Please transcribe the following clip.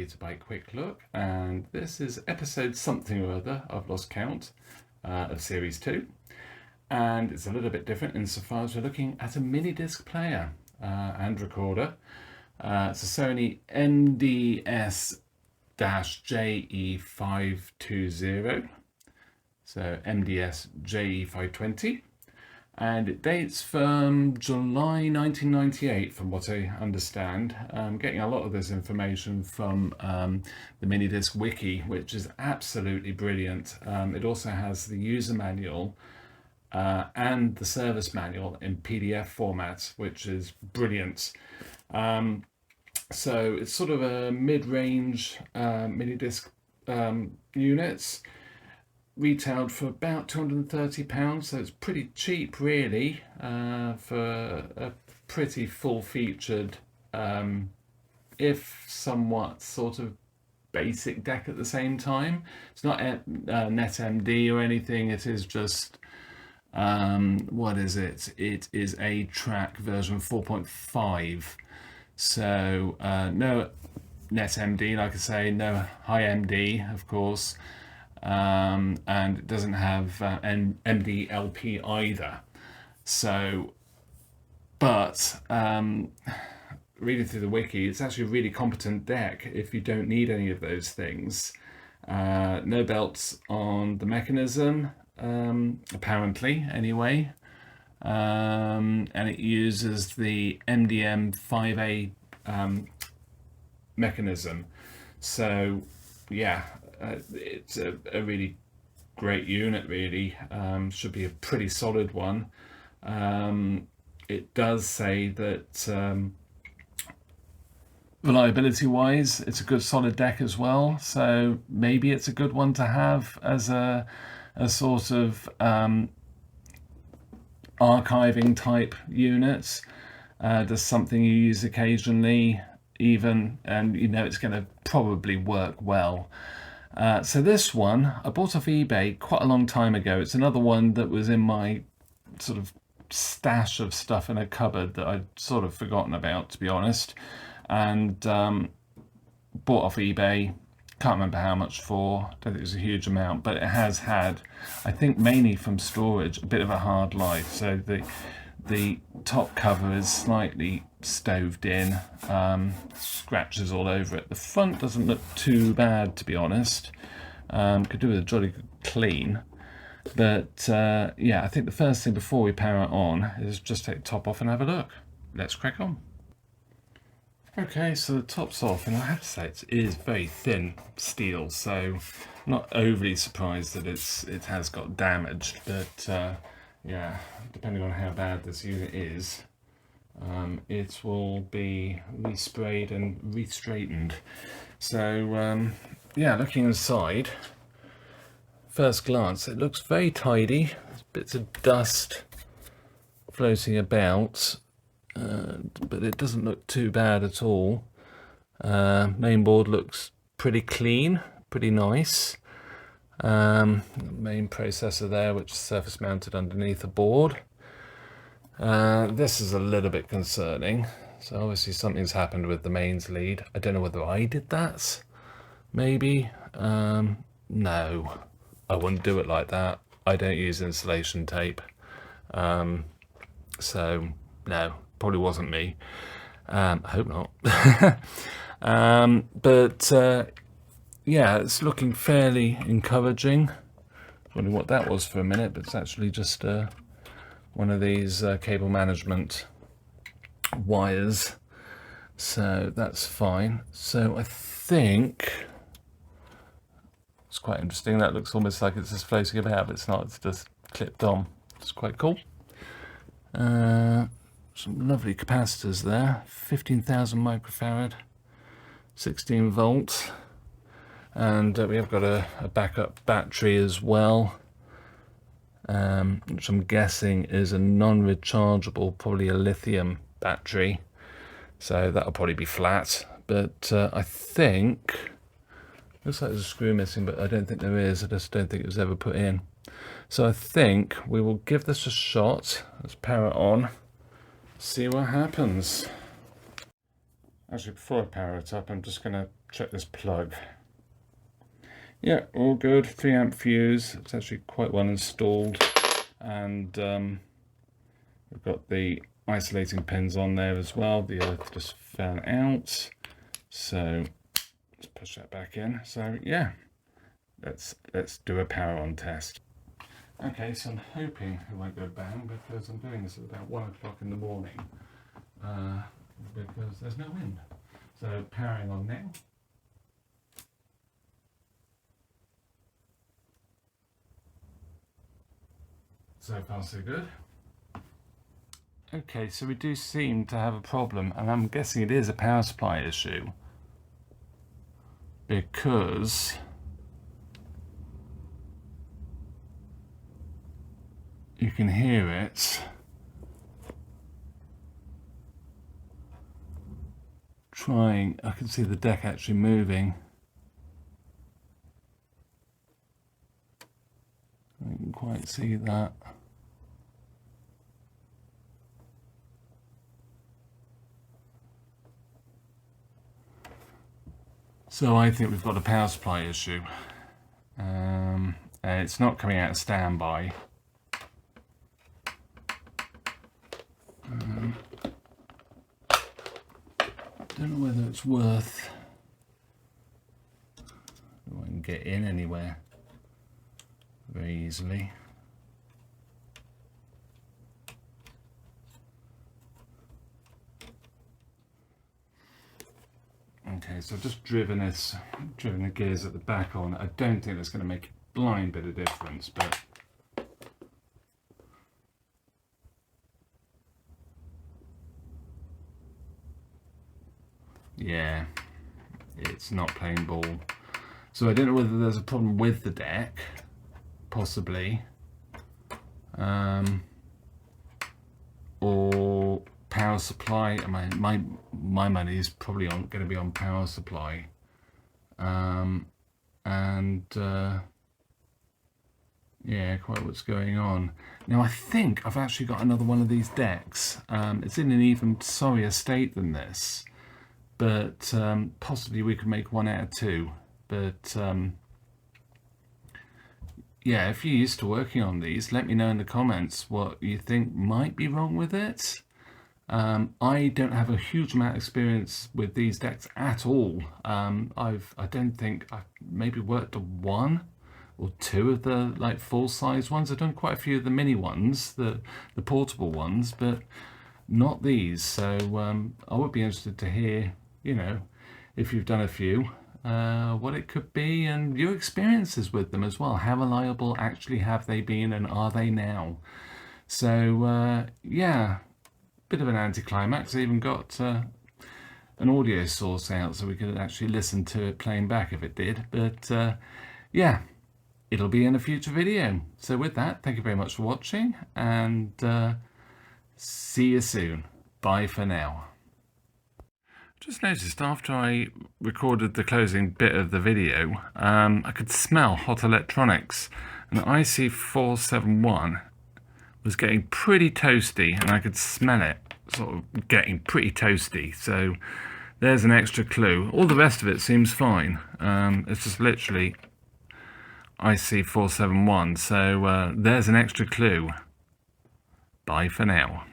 MrBetaByte quick look, and this is episode something or other, I've lost count, of series 2, and it's a little bit different insofar as we're looking at a mini disc player and recorder. It's a Sony MDS-JE520, so MDS-JE520. And it dates from July 1998, from what I understand. I'm getting a lot of this information from the Minidisc wiki, which is absolutely brilliant. It also has the user manual and the service manual in PDF format, which is brilliant. So it's sort of a mid-range Minidisc units. Retailed for about £230, so it's pretty cheap really for a pretty full-featured, if somewhat sort of basic deck at the same time. It's not NetMD or anything, it is just, what is it? It is a track version 4.5, so no NetMD, like I say, no high MD, of course. And it doesn't have MDLP either. So, but reading through the wiki, it's actually a really competent deck if you don't need any of those things. No belts on the mechanism, apparently, anyway. And it uses the MDM5A mechanism. So, yeah. It's a really great unit, really. Should be a pretty solid one. It does say that reliability wise it's a good solid deck as well, so maybe it's a good one to have as a sort of archiving type unit. Does something you use occasionally even, and you know it's going to probably work well. So this one I bought off eBay quite a long time ago. It's another one that was in my sort of stash of stuff in a cupboard that I'd sort of forgotten about, to be honest, and bought off eBay. Can't remember how much for, don't think it was a huge amount, but it has had, I think mainly from storage, a bit of a hard life. So the top cover is slightly stoved in, scratches all over it. The front doesn't look too bad, to be honest. Could do with a jolly good clean, but yeah, I think the first thing before we power it on is just take the top off and have a look. Let's crack on. Okay, so the top's off, and I have to say it is very thin steel, so I'm not overly surprised that it has got damaged, but yeah, depending on how bad this unit is, it will be resprayed and re-straightened. So yeah, looking inside, first glance, it looks very tidy. There's bits of dust floating about, but it doesn't look too bad at all. Mainboard looks pretty clean, pretty nice. Main processor there, which is surface mounted underneath the board. This is a little bit concerning. So obviously something's happened with the mains lead. I don't know whether I did that. Maybe. No, I wouldn't do it like that. I don't use insulation tape. So no, probably wasn't me. I hope not. But yeah, it's looking fairly encouraging. Wondering what that was for a minute, but it's actually just one of these cable management wires, so that's fine. So I think it's quite interesting. That looks almost like it's just floating about, but it's not. It's just clipped on. It's quite cool. Some lovely capacitors there. 15,000 microfarad, 16 volts. And we have got a backup battery as well, which I'm guessing is a non-rechargeable, probably a lithium battery. So that'll probably be flat. But I think, looks like there's a screw missing, but I don't think there is. I just don't think it was ever put in. So I think we will give this a shot. Let's power it on, see what happens. Actually, before I power it up, I'm just going to check this plug. Yeah, all good. 3 amp fuse. It's actually quite well installed, and we've got the isolating pins on there as well. The earth just fell out, so let's push that back in. So yeah, let's do a power on test. Okay, so I'm hoping it won't go bang, because I'm doing this at about 1 o'clock in the morning, because there's no wind. So powering on now. So far so good. Okay, so we do seem to have a problem, and I'm guessing it is a power supply issue, because you can hear it trying. I can see the deck actually moving. I can quite see that. So I think we've got a power supply issue. It's not coming out of standby. Don't know whether it's worth. I can get in anywhere very easily. Okay, so I've just driven the gears at the back on. I don't think that's going to make a blind bit of difference, but yeah, it's not playing ball. So I don't know whether there's a problem with the deck, possibly, or power supply. My money is probably going to be on power supply, yeah, quite what's going on. Now I think I've actually got another one of these decks. It's in an even sorrier state than this, but possibly we could make one out of two. But yeah, if you're used to working on these, let me know in the comments what you think might be wrong with it. I don't have a huge amount of experience with these decks at all. I don't think I've maybe worked on 1 or 2 of the like full-size ones. I've done quite a few of the mini ones, the portable ones, but not these. So I would be interested to hear, you know, if you've done a few, what it could be, and your experiences with them as well. How reliable actually have they been, and are they now? So yeah, bit of an anticlimax. I even got an audio source out so we could actually listen to it playing back if it did, but yeah, it'll be in a future video. So with that, thank you very much for watching, and see you soon. Bye for now. Just noticed after I recorded the closing bit of the video, I could smell hot electronics, and the IC471 was getting pretty toasty, and I could smell it sort of getting pretty toasty. So there's an extra clue. All the rest of it seems fine. It's just literally IC471. So there's an extra clue. Bye for now.